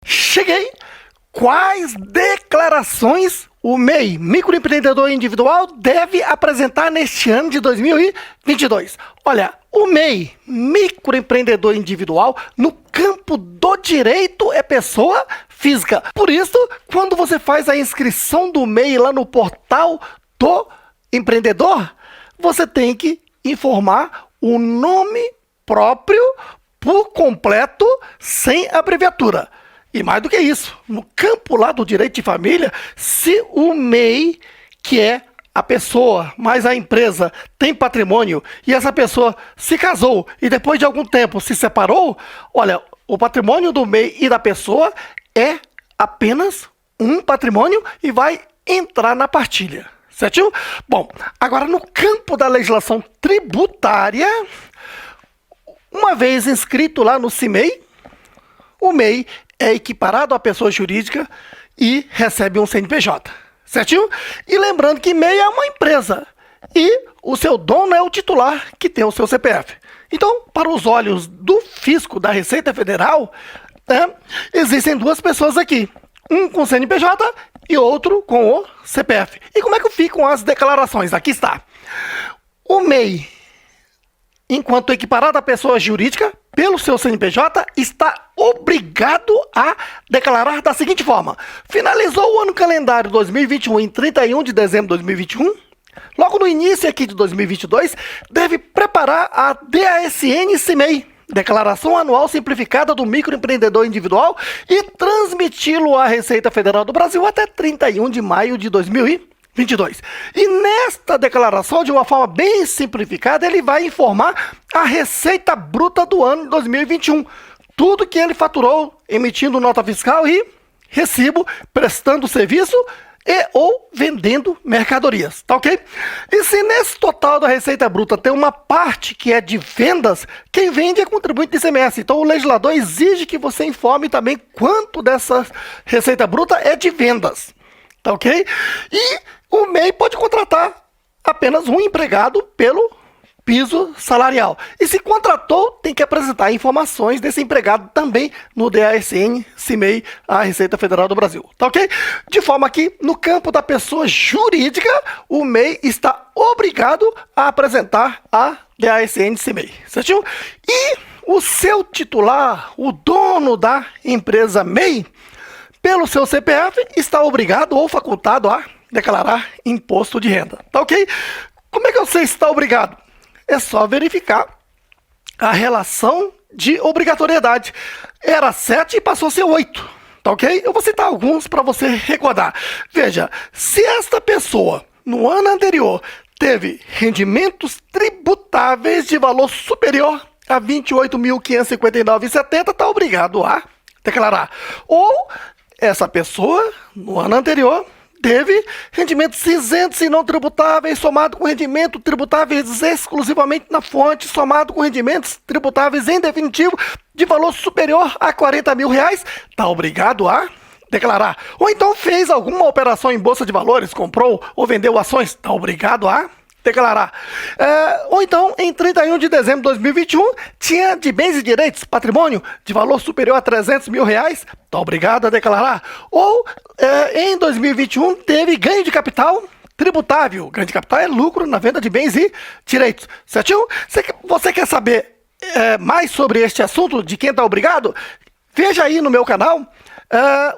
Cheguei! Quais declarações o MEI, microempreendedor individual, deve apresentar neste ano de 2022? Olha, o MEI, microempreendedor individual, no campo do direito é pessoa física. Por isso, quando você faz a inscrição do MEI lá no portal do empreendedor, você tem que informar o nome próprio por completo, sem abreviatura. E mais do que isso, no campo lá do direito de família, se o MEI, que é a pessoa, mais a empresa, tem patrimônio e essa pessoa se casou e depois de algum tempo se separou, olha, o patrimônio do MEI e da pessoa é apenas um patrimônio e vai entrar na partilha, certinho? Bom, agora no campo da legislação tributária, uma vez inscrito lá no CIMEI, o MEI é equiparado à pessoa jurídica e recebe um CNPJ, certinho? E lembrando que MEI é uma empresa e o seu dono é o titular que tem o seu CPF. Então, para os olhos do fisco da Receita Federal, existem duas pessoas aqui, um com CNPJ e outro com o CPF. E como é que ficam as declarações? Aqui está. O MEI, enquanto equiparado à pessoa jurídica, pelo seu CNPJ, está obrigado a declarar da seguinte forma: finalizou o ano calendário 2021 em 31 de dezembro de 2021, logo no início aqui de 2022, deve preparar a DASN-CIMEI, Declaração Anual Simplificada do Microempreendedor Individual, e transmiti-lo à Receita Federal do Brasil até 31 de maio de 2022. E nesta declaração, de uma forma bem simplificada, ele vai informar a receita bruta do ano de 2021. Tudo que ele faturou, emitindo nota fiscal e recibo, prestando serviço e ou vendendo mercadorias, tá ok? E se nesse total da receita bruta tem uma parte que é de vendas, quem vende é contribuinte de ICMS. Então o legislador exige que você informe também quanto dessa receita bruta é de vendas, tá ok? E o MEI pode contratar apenas um empregado pelo piso salarial. E se contratou, tem que apresentar informações desse empregado também no DASN-CIMEI, a Receita Federal do Brasil. Tá ok? De forma que, no campo da pessoa jurídica, o MEI está obrigado a apresentar a DASN-CIMEI. Certinho? E o seu titular, o dono da empresa MEI, pelo seu CPF, está obrigado ou facultado a declarar imposto de renda. Tá ok? Como é que você está obrigado? É só verificar a relação de obrigatoriedade. Era 7 e passou a ser 8. Tá ok? Eu vou citar alguns para você recordar. Veja, se esta pessoa, no ano anterior, teve rendimentos tributáveis de valor superior a R$ 28.559,70, está obrigado a declarar. Ou essa pessoa, no ano anterior, teve rendimentos isentos e não tributáveis, somado com rendimento tributáveis exclusivamente na fonte, somado com rendimentos tributáveis em definitivo de valor superior a R$ 40 mil, está obrigado a declarar. Ou então fez alguma operação em bolsa de valores, comprou ou vendeu ações, está obrigado a declarar. Ou então, em 31 de dezembro de 2021, tinha de bens e direitos, patrimônio de valor superior a R$ 300 mil, está obrigado a declarar. Ou, em 2021, teve ganho de capital tributável. Ganho de capital é lucro na venda de bens e direitos. Certinho? Você quer saber mais sobre este assunto, de quem está obrigado? Veja aí no meu canal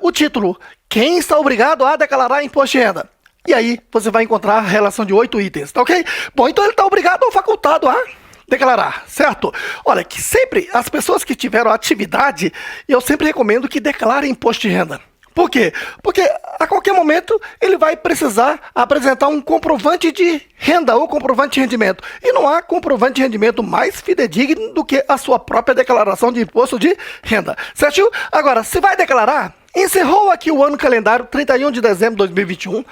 o título: Quem está obrigado a declarar imposto de renda? E aí você vai encontrar a relação de 8 itens, tá ok? Bom, então ele está obrigado ou facultado a declarar, certo? Olha, que sempre as pessoas que tiveram atividade, eu sempre recomendo que declarem imposto de renda. Por quê? Porque a qualquer momento ele vai precisar apresentar um comprovante de renda ou comprovante de rendimento. E não há comprovante de rendimento mais fidedigno do que a sua própria declaração de imposto de renda, certo? Agora, se vai declarar, encerrou aqui o ano calendário, 31 de dezembro de 2021,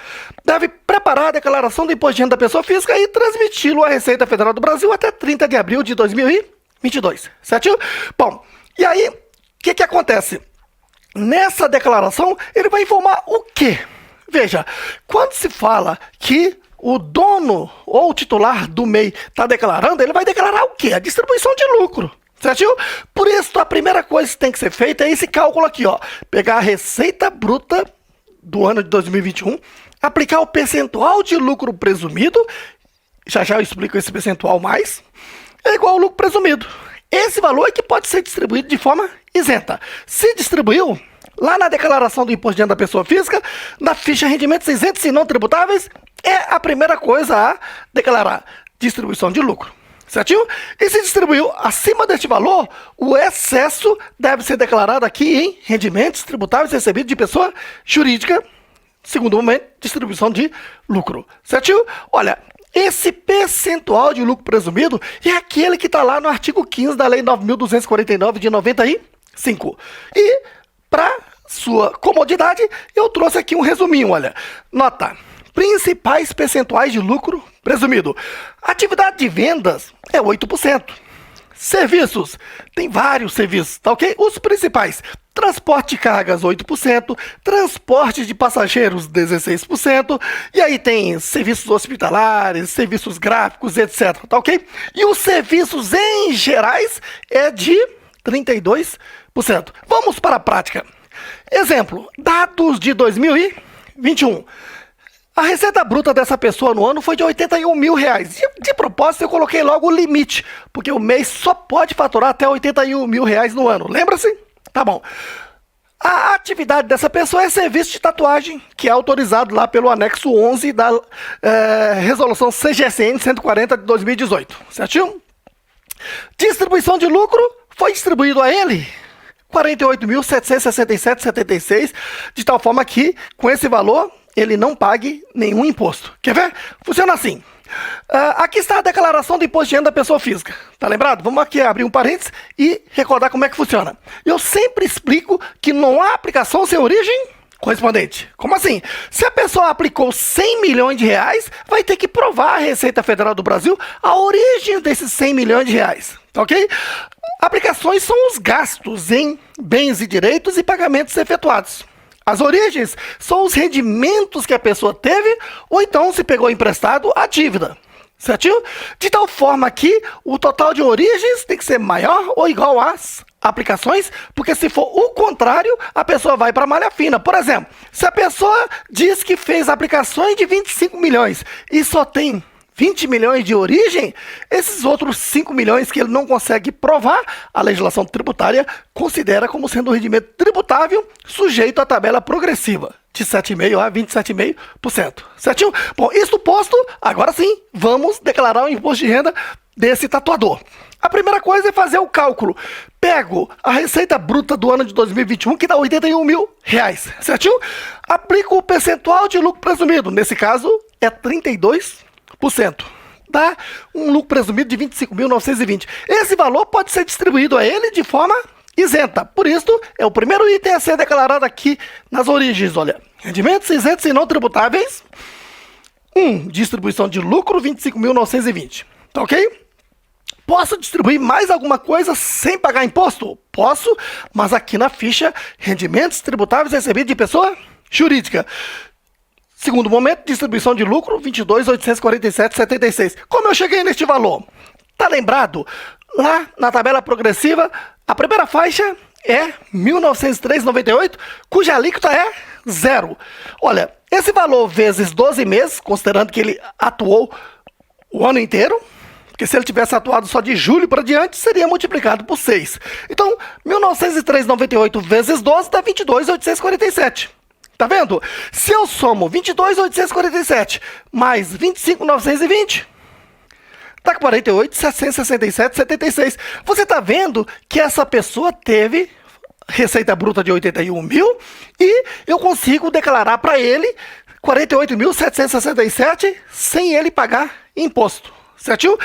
deve preparar a declaração do imposto de renda da pessoa física e transmiti-lo à Receita Federal do Brasil até 30 de abril de 2022, certo? Bom, e aí, o que acontece? Nessa declaração, ele vai informar o quê? Veja, quando se fala que o dono ou o titular do MEI está declarando, ele vai declarar o quê? A distribuição de lucro. Certinho? Por isso, a primeira coisa que tem que ser feita é esse cálculo aqui, ó. Pegar a receita bruta do ano de 2021, aplicar o percentual de lucro presumido, já eu explico esse percentual mais, é igual ao lucro presumido. Esse valor é que pode ser distribuído de forma isenta. Se distribuiu, lá na declaração do imposto de renda da pessoa física, na ficha rendimentos isentos e não tributáveis, é a primeira coisa a declarar: distribuição de lucro. Certinho? E se distribuiu acima deste valor, o excesso deve ser declarado aqui em rendimentos tributáveis recebidos de pessoa jurídica, segundo momento, distribuição de lucro. Certinho? Olha, esse percentual de lucro presumido é aquele que está lá no artigo 15 da Lei 9.249 de 95. E, para sua comodidade, eu trouxe aqui um resuminho, olha. Nota: principais percentuais de lucro presumido. Atividade de vendas é 8%. Serviços, tem vários serviços, tá ok? Os principais: transporte de cargas, 8%, transporte de passageiros, 16%, e aí tem serviços hospitalares, serviços gráficos, etc, tá ok? E os serviços em gerais é de 32%. Vamos para a prática. Exemplo, dados de 2021. A receita bruta dessa pessoa no ano foi de R$81 mil. De propósito, eu coloquei logo o limite, porque o mês só pode faturar até R$81 mil no ano. Lembra-se? Tá bom. A atividade dessa pessoa é serviço de tatuagem, que é autorizado lá pelo anexo 11 da resolução CGSN 140 de 2018. Certinho? Distribuição de lucro foi distribuído a ele R$48.767,76, de tal forma que, com esse valor, ele não pague nenhum imposto. Quer ver? Funciona assim. Aqui está a declaração do imposto de renda da pessoa física. Tá lembrado? Vamos aqui abrir um parênteses e recordar como é que funciona. Eu sempre explico que não há aplicação sem origem correspondente. Como assim? Se a pessoa aplicou R$100 milhões, vai ter que provar à Receita Federal do Brasil a origem desses R$100 milhões. Tá ok? Aplicações são os gastos em bens e direitos e pagamentos efetuados. As origens são os rendimentos que a pessoa teve, ou então, se pegou emprestado, a dívida. Certinho? De tal forma que o total de origens tem que ser maior ou igual às aplicações, porque se for o contrário, a pessoa vai para a malha fina. Por exemplo, se a pessoa diz que fez aplicações de 25 milhões e só tem 20 milhões de origem, esses outros 5 milhões que ele não consegue provar, a legislação tributária considera como sendo um rendimento tributável sujeito à tabela progressiva, de 7,5% a 27,5%. Certinho? Bom, isso posto, agora sim, vamos declarar o imposto de renda desse tatuador. A primeira coisa é fazer o cálculo. Pego a receita bruta do ano de 2021, que dá R$81 mil, certinho? Aplico o percentual de lucro presumido, nesse caso é 32%. Dá um lucro presumido de 25.920. Esse valor pode ser distribuído a ele de forma isenta. Por isso, é o primeiro item a ser declarado aqui nas origens. Olha, rendimentos isentos e não tributáveis. Distribuição de lucro, 25.920. Tá ok? Posso distribuir mais alguma coisa sem pagar imposto? Posso, mas aqui na ficha, rendimentos tributáveis recebidos de pessoa jurídica. Segundo momento, distribuição de lucro, 22.847,76. Como eu cheguei neste valor? Tá lembrado? Lá na tabela progressiva, a primeira faixa é 1.903,98, cuja alíquota é 0. Olha, esse valor vezes 12 meses, considerando que ele atuou o ano inteiro, porque se ele tivesse atuado só de julho para diante, seria multiplicado por 6. Então, 1.903,98 vezes 12 dá 22.847. Tá vendo? Se eu somo 22.847 mais 25.920, dá 48.767,76. Você tá vendo que essa pessoa teve receita bruta de 81 mil e eu consigo declarar para ele 48.767 sem ele pagar imposto. Certinho?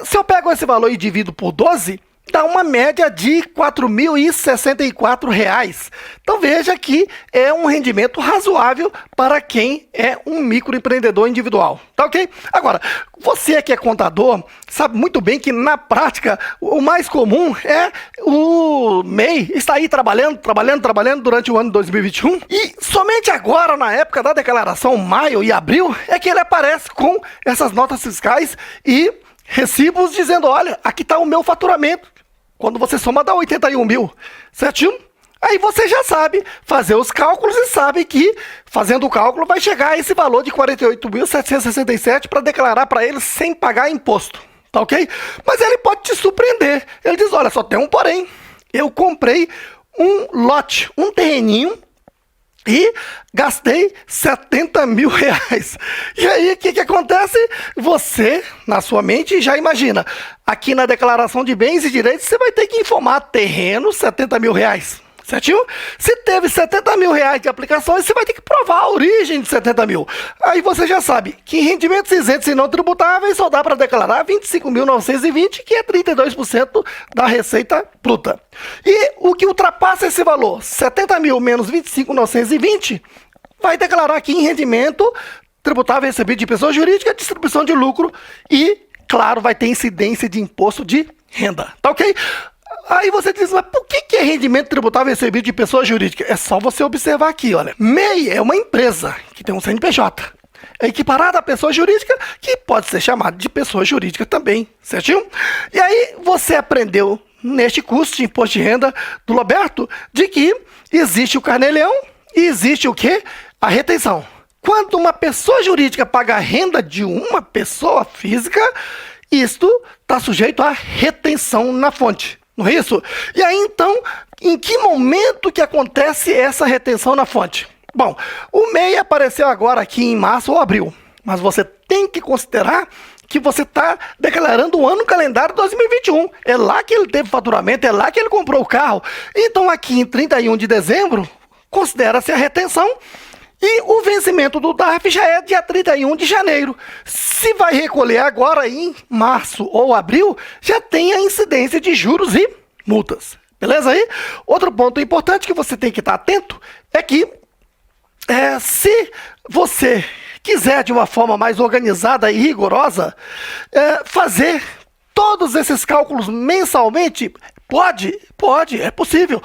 Se eu pego esse valor e divido por 12, dá uma média de R$ 4.064. Então veja que é um rendimento razoável para quem é um microempreendedor individual. Tá ok? Agora, você que é contador, sabe muito bem que na prática o mais comum é o MEI estar aí trabalhando durante o ano de 2021 e somente agora, na época da declaração, maio e abril, é que ele aparece com essas notas fiscais e recibos dizendo: olha, aqui está o meu faturamento. Quando você soma dá 81 mil, certinho? Aí você já sabe fazer os cálculos e sabe que, fazendo o cálculo, vai chegar a esse valor de 48.767 para declarar para ele sem pagar imposto, tá ok? Mas ele pode te surpreender. Ele diz, olha, só tem um porém. Eu comprei um lote, um terreninho, e gastei 70 mil reais. E aí, o que acontece? Você, na sua mente, já imagina. Aqui na declaração de bens e direitos, você vai ter que informar terreno, 70 mil reais. Certinho? Se teve 70 mil reais de aplicações, você vai ter que provar a origem de 70 mil. Aí você já sabe que em rendimentos isentos e não tributáveis só dá para declarar 25.920, que é 32% da receita bruta. E o que ultrapassa esse valor, 70 mil menos 25.920, vai declarar aqui em rendimento tributável recebido de pessoa jurídica, distribuição de lucro e, claro, vai ter incidência de imposto de renda. Tá ok? Aí você diz, mas por que é rendimento tributável recebido de pessoa jurídica? É só você observar aqui, olha. MEI é uma empresa que tem um CNPJ. É equiparada à pessoa jurídica, que pode ser chamada de pessoa jurídica também, certinho? E aí você aprendeu neste curso de imposto de renda do Roberto de que existe o carnê-leão e existe o quê? A retenção. Quando uma pessoa jurídica paga a renda de uma pessoa física, isto está sujeito à retenção na fonte. Não é isso? E aí, então, em que momento que acontece essa retenção na fonte? Bom, o MEI apareceu agora aqui em março ou abril, mas você tem que considerar que você está declarando o ano calendário 2021. É lá que ele teve faturamento, é lá que ele comprou o carro. Então, aqui em 31 de dezembro, considera-se a retenção. E o vencimento do DARF já é dia 31 de janeiro. Se vai recolher agora em março ou abril, já tem a incidência de juros e multas. Beleza aí? Outro ponto importante que você tem que estar atento é que se você quiser de uma forma mais organizada e rigorosa, fazer todos esses cálculos mensalmente, pode, é possível.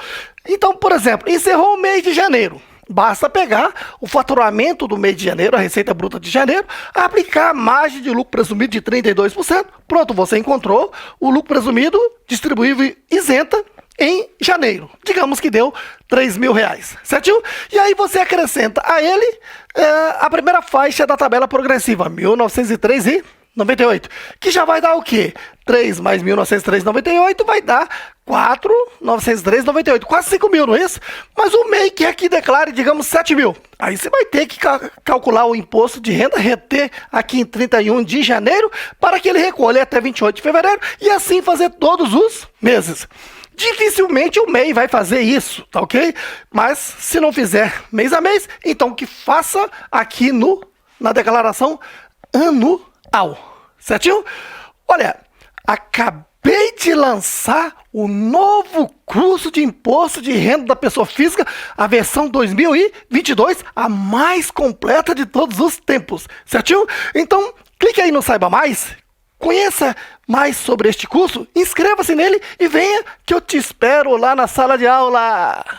Então, por exemplo, encerrou o mês de janeiro. Basta pegar o faturamento do mês de janeiro, a receita bruta de janeiro, aplicar a margem de lucro presumido de 32%. Pronto, você encontrou o lucro presumido distribuível isenta em janeiro. Digamos que deu 3 mil reais, certinho? E aí você acrescenta a ele a primeira faixa da tabela progressiva, 1.903,98, que já vai dar o quê? 3 mais 1.903,98 vai dar 4.903,98, quase 5 mil, não é isso? Mas o MEI quer que declare, digamos, 7 mil. Aí você vai ter que calcular o imposto de renda, reter aqui em 31 de janeiro, para que ele recolha até 28 de fevereiro, e assim fazer todos os meses. Dificilmente o MEI vai fazer isso, tá ok? Mas se não fizer mês a mês, então que faça aqui na declaração anual, certinho? Olha, acabei de lançar o novo curso de imposto de renda da pessoa física, a versão 2022, a mais completa de todos os tempos, certinho? Então, clique aí no Saiba Mais, conheça mais sobre este curso, inscreva-se nele e venha que eu te espero lá na sala de aula.